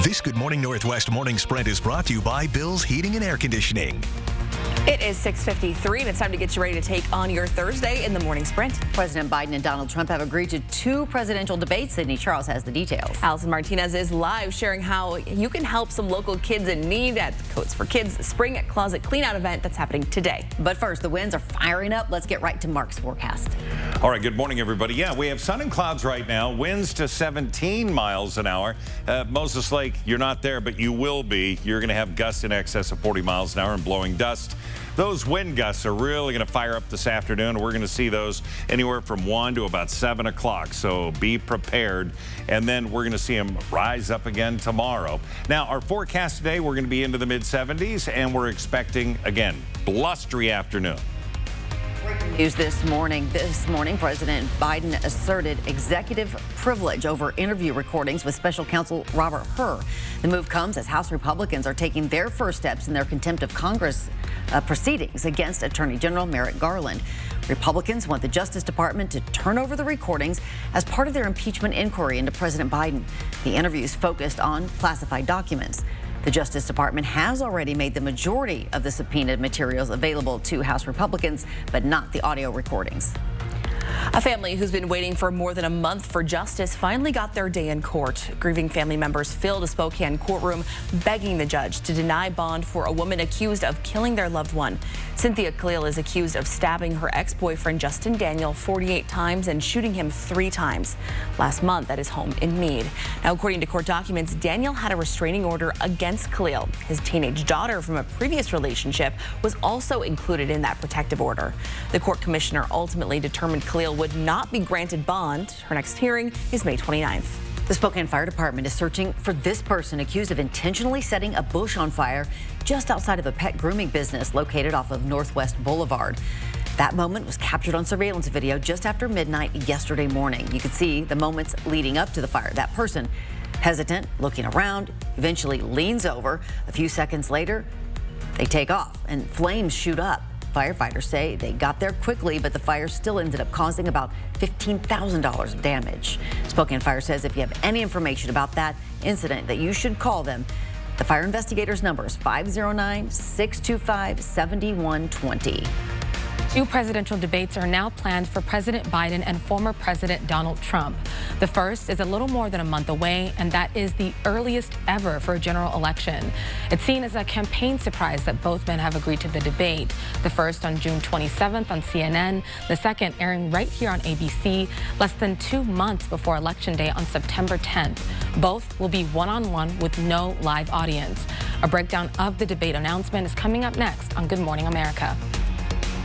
This Good Morning Northwest morning sprint is brought to you by Bill's Heating and Air Conditioning. It is 6:53 and it's time to get you ready to take on your Thursday in the morning sprint. President Biden and Donald Trump have agreed to 2 presidential debates. Sydney Charles has the details. Allison Martinez is live sharing how you can help some local kids in need at the Coats for Kids Spring Closet Cleanout event that's happening today. But first, the winds are firing up. Let's get right to Mark's forecast. All right, good morning, everybody. Yeah, we have sun and clouds right now. Winds to 17 miles an hour. Moses Lake, you're not there, but you will be. You're going to have gusts in excess of 40 miles an hour and blowing dust. Those wind gusts are really going to fire up this afternoon. We're going to see those anywhere from 1 to about 7 o'clock, so be prepared. And then we're going to see them rise up again tomorrow. Now, our forecast today, we're going to be into the mid-70s, and we're expecting, again, blustery afternoon. News this morning. President Biden asserted executive privilege over interview recordings with special counsel Robert Hur. The move comes as House Republicans are taking their first steps in their contempt of Congress proceedings against Attorney General Merrick Garland. Republicans want the Justice Department to turn over the recordings as part of their impeachment inquiry into President Biden. The interviews focused on classified documents. The Justice Department has already made the majority of the subpoenaed materials available to House Republicans, but not the audio recordings. A family who's been waiting for more than a month for justice finally got their day in court. Grieving family members filled a Spokane courtroom begging the judge to deny bond for a woman accused of killing their loved one. Cynthia Khalil is accused of stabbing her ex-boyfriend Justin Daniel 48 times and shooting him 3 times last month at his home in Meade. Now, according to court documents, Daniel had a restraining order against Khalil. His teenage daughter from a previous relationship was also included in that protective order. The court commissioner ultimately determined Khalil would not be granted bond. Her next hearing is May 29th. The Spokane Fire Department is searching for this person accused of intentionally setting a bush on fire just outside of a pet grooming business located off of Northwest Boulevard. That moment was captured on surveillance video just after midnight yesterday morning. You could see the moments leading up to the fire. That person, hesitant, looking around, eventually leans over. A few seconds later, they take off and flames shoot up. Firefighters say they got there quickly, but the fire still ended up causing about $15,000 of damage. Spokane Fire says if you have any information about that incident, that you should call them. The fire investigators' number is 509-625-7120. 2 presidential debates are now planned for President Biden and former President Donald Trump. The first is a little more than a month away, and that is the earliest ever for a general election. It's seen as a campaign surprise that both men have agreed to the debate. The first on June 27th on CNN, the second airing right here on ABC, less than 2 months before Election Day on September 10th. Both will be one-on-one with no live audience. A breakdown of the debate announcement is coming up next on Good Morning America.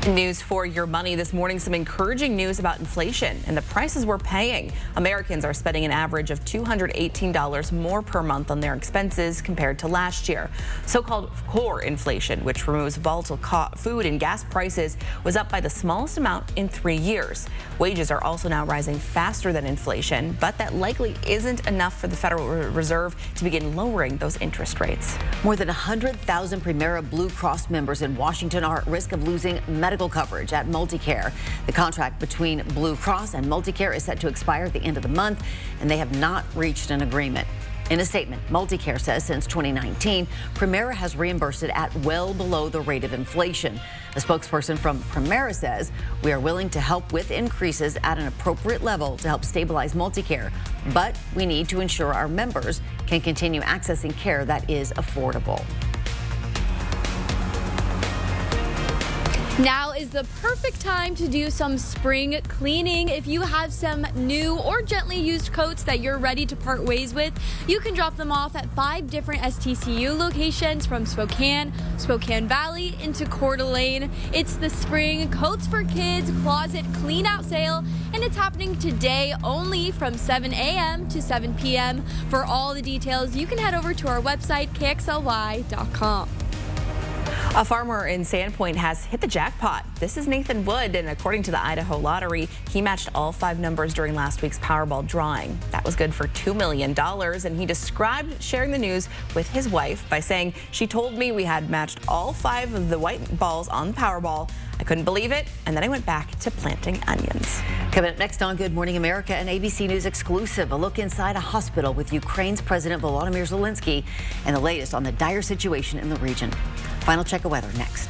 News for your money this morning. Some encouraging news about inflation and the prices we're paying. Americans are spending an average of $218 more per month on their expenses compared to last year. So-called core inflation, which removes volatile food and gas prices, was up by the smallest amount in 3 years. Wages are also now rising faster than inflation, but that likely isn't enough for the Federal Reserve to begin lowering those interest rates. More than 100,000 Primera Blue Cross members in Washington are at risk of losing medical coverage at Multicare. The contract between Blue Cross and Multicare is set to expire at the end of the month, and they have not reached an agreement. In a statement, Multicare says since 2019, Primera has reimbursed it at well below the rate of inflation. A spokesperson from Primera says, "We are willing to help with increases at an appropriate level to help stabilize Multicare, but we need to ensure our members can continue accessing care that is affordable." Now is the perfect time to do some spring cleaning. If you have some new or gently used coats that you're ready to part ways with, you can drop them off at 5 different STCU locations from Spokane Valley into Coeur d'Alene. It's the Spring Coats for Kids Closet Clean Out Sale, and it's happening today only from 7 a.m. to 7 p.m. For all the details, you can head over to our website, kxly.com. A farmer in Sandpoint has hit the jackpot. This is Nathan Wood, and according to the Idaho Lottery, he matched all 5 numbers during last week's Powerball drawing. That was good for $2 million, and he described sharing the news with his wife by saying, "She told me we had matched all 5 of the white balls on the Powerball. I couldn't believe it, and then I went back to planting onions. Coming up next on Good Morning America, an ABC News exclusive, a look inside a hospital with Ukraine's President Volodymyr Zelensky and the latest on the dire situation in the region. Final check of weather next.